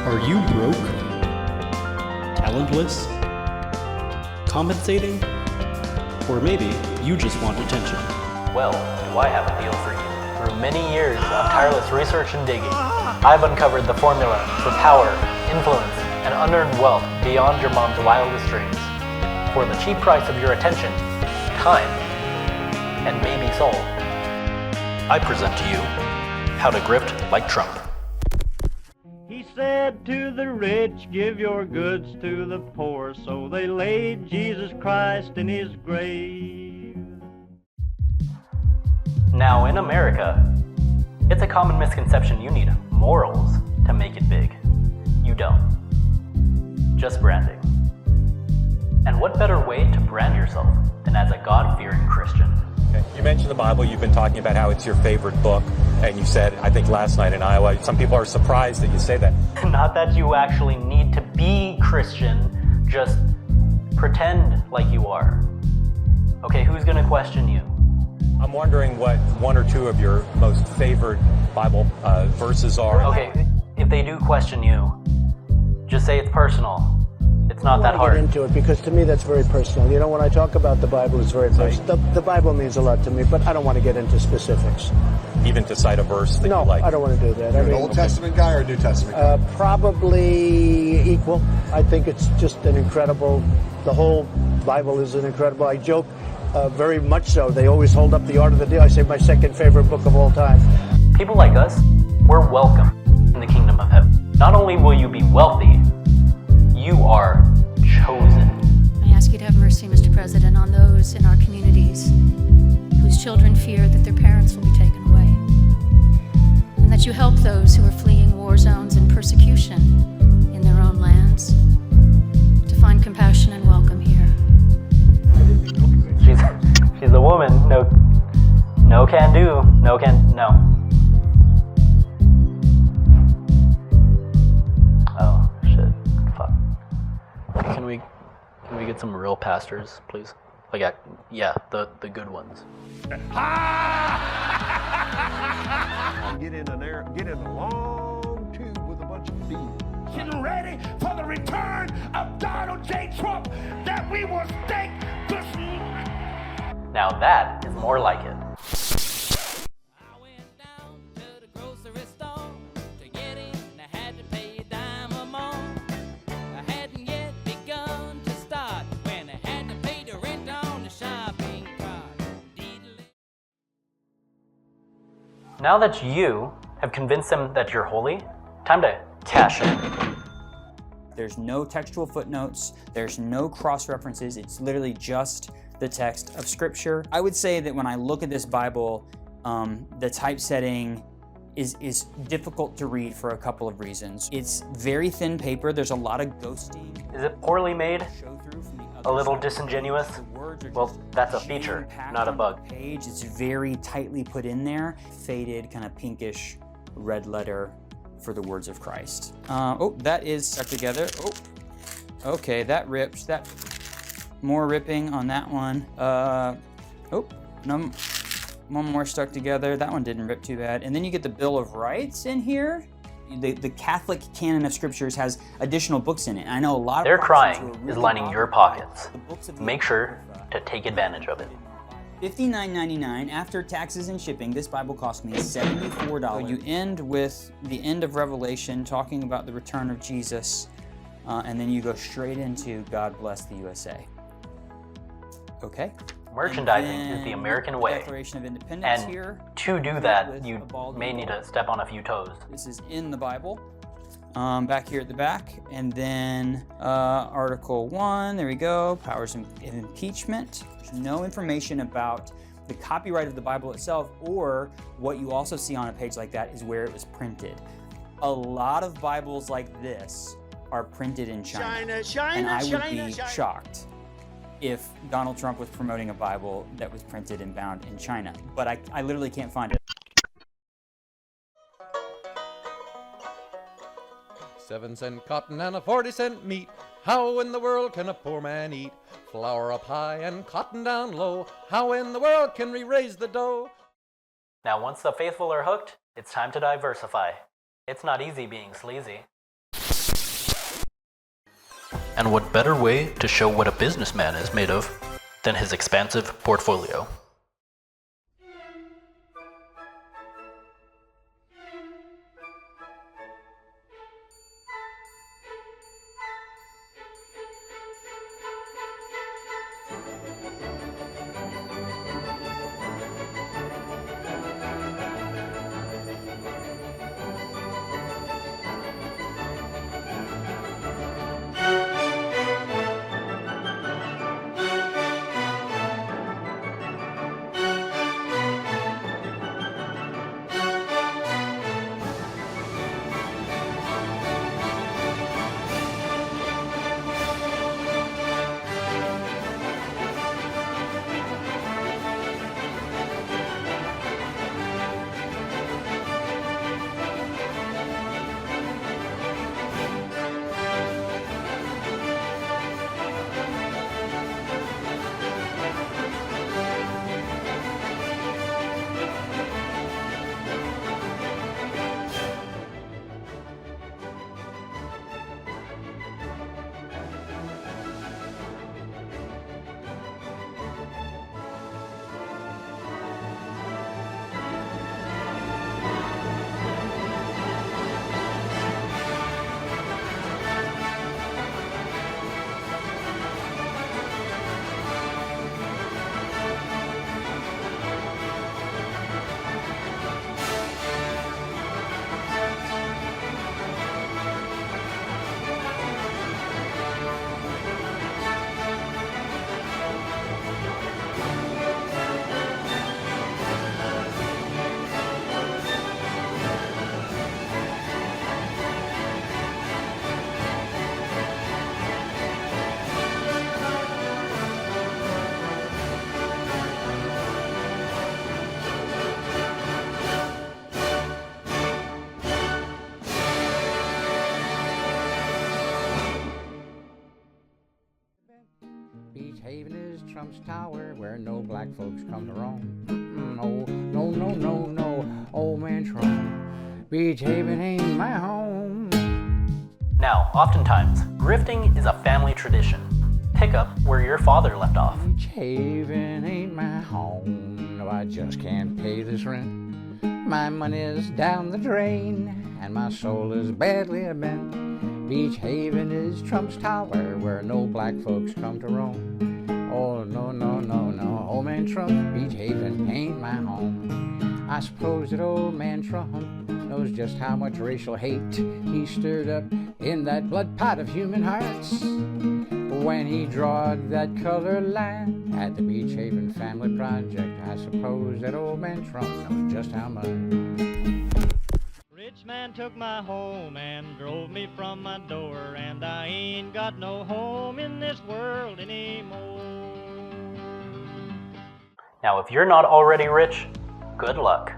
Are you broke? Talentless? Compensating? Or maybe you just want attention. Well, do I have a deal for you. Through many years of tireless research and digging, I've uncovered the formula for power, influence, and unearned wealth beyond your mom's wildest dreams. For the cheap price of your attention, time, and maybe soul, I present to you how to grift like Trump. He said to the rich, give your goods to the poor, so they laid Jesus Christ in his grave. Now in America, it's a common misconception you need morals to make it big. You don't. Just branding. And what better way to brand yourself than as a God-fearing Christian? Okay. You mentioned the Bible. You've been talking about how it's your favorite book. And you said, I think last night in Iowa, some people are surprised that you say that. Not that you actually need to be Christian, just pretend like you are. Okay, who's going to question you? I'm wondering what one or two of your most favorite Bible verses are. Okay, if they do question you, just say it's personal. It's not that hard. I want to get into it because to me that's very personal. You know, when I talk about the Bible, it's very personal. The Bible means a lot to me, but I don't want to get into specifics. Even to cite a verse that no, you like? I don't want to do that. You're an Old Testament guy or a New Testament guy? Probably equal. I think it's just an incredible, the whole Bible is an incredible, I joke, very much so. They always hold up the Art of the Deal. I say my second favorite book of all time. People like us, we're welcome in the kingdom of heaven. Not only will you be wealthy, you are chosen. I ask you to have mercy, Mr. President, on those in our communities whose children fear that their parents will be taken away, and that you help those who are fleeing war zones and persecution in their own lands to find compassion and welcome here. She's a woman. No can do. No. Oh shit. Fuck. Can we get some real pastors, please? Like, yeah, the good ones. Get in a long tube with a bunch of beans. Getting ready for the return of Donald J. Trump that we will stake this. Now that is more like it. I went down to the grocery store to get in. I had to pay a dime or more. I hadn't yet begun to start when I had to pay the rent on the shopping cart. Now that you have convinced them that you're holy, time to cash in. There's no textual footnotes, there's no cross-references, it's literally just the text of Scripture. I would say that when I look at this Bible, the typesetting is difficult to read for a couple of reasons. It's very thin paper, there's a lot of ghosting. Is it poorly made? A little disingenuous? Well, that's a feature, not a bug. Page, it's very tightly put in there. Faded, kind of pinkish red letter for the words of Christ. Oh, that is stuck together. Oh, okay, that rips. That more ripping on that one. Oh, no, one more stuck together. That one didn't rip too bad. And then you get the Bill of Rights in here. The Catholic canon of scriptures has additional books in it. I know a lot of their crying really is lining your pockets. Make sure to take advantage of it. $59.99 after taxes and shipping. This Bible cost me $74. So you end with the end of Revelation, talking about the return of Jesus, and then you go straight into God Bless the USA. Okay. Merchandising is the American way. Declaration of Independence and here. To do that, you may need to step on a few toes. This is in the Bible. Back here at the back, and then Article 1, there we go, powers of impeachment. There's no information about the copyright of the Bible itself, or what you also see on a page like that is where it was printed. A lot of Bibles like this are printed in China, and I would be shocked if Donald Trump was promoting a Bible that was printed and bound in China, but I literally can't find it. 7-cent cotton and a 40-cent meat. How in the world can a poor man eat? Flour up high and cotton down low. How in the world can we raise the dough? Now, once the faithful are hooked, it's time to diversify. It's not easy being sleazy. And what better way to show what a businessman is made of than his expansive portfolio? Beach Haven is Trump's tower, where no black folks come to roam. No, no, no, no, no, old man Trump. Beach Haven ain't my home. Now, oftentimes, grifting is a family tradition. Pick up where your father left off. Beach Haven ain't my home. No, I just can't pay this rent. My money's down the drain, and my soul is badly bent. Beach Haven is Trump's tower, where no black folks come to roam. Oh, no, no, no, no, old man Trump, Beach Haven ain't my home. I suppose that old man Trump knows just how much racial hate he stirred up in that blood pot of human hearts when he drawed that color line at the Beach Haven Family Project. I suppose that old man Trump knows just how much. Rich man took my home and drove me from my door, and I ain't got no home in this world anymore. Now, if you're not already rich, good luck.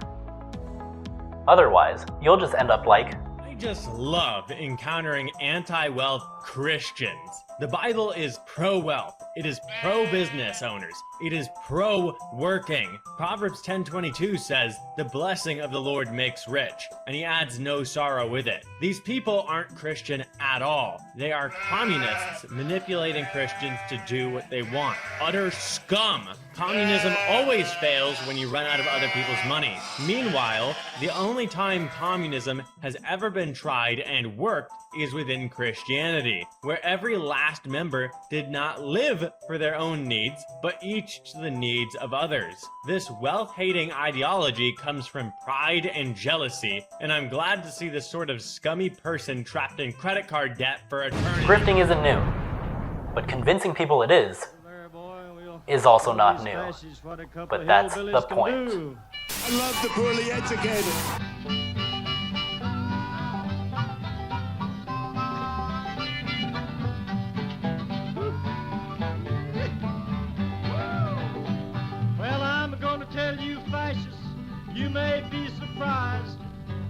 Otherwise, you'll just end up like... I just love encountering anti-wealth Christians. The Bible is pro-wealth. It is pro-business owners. It is pro-working. Proverbs 10:22 says, "The blessing of the Lord makes rich, and he adds no sorrow with it." These people aren't Christian at all. They are communists manipulating Christians to do what they want. Utter scum. Communism always fails when you run out of other people's money. Meanwhile, the only time communism has ever been tried and worked is within Christianity, where every last member did not live for their own needs, but each to the needs of others. This wealth-hating ideology comes from pride and jealousy, and I'm glad to see this sort of scummy person trapped in credit card debt for eternity. Grifting isn't new, but convincing people it is also not new. But that's the point. I love the poorly educated. Well, I'm gonna tell you fascists, you may be surprised.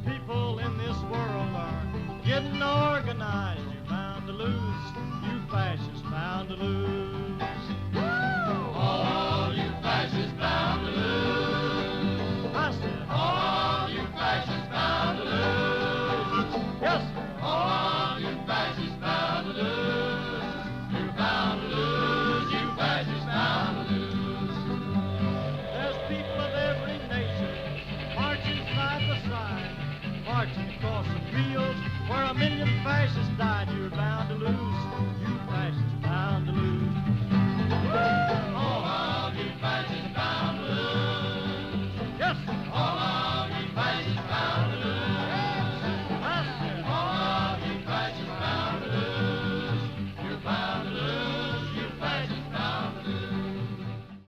People in this world are getting organized. You're bound to lose, you fascists bound to lose. All you fascists bound to lose. I said, all you fascists bound to lose. Yes, sir. All you fascists bound to lose. Mountain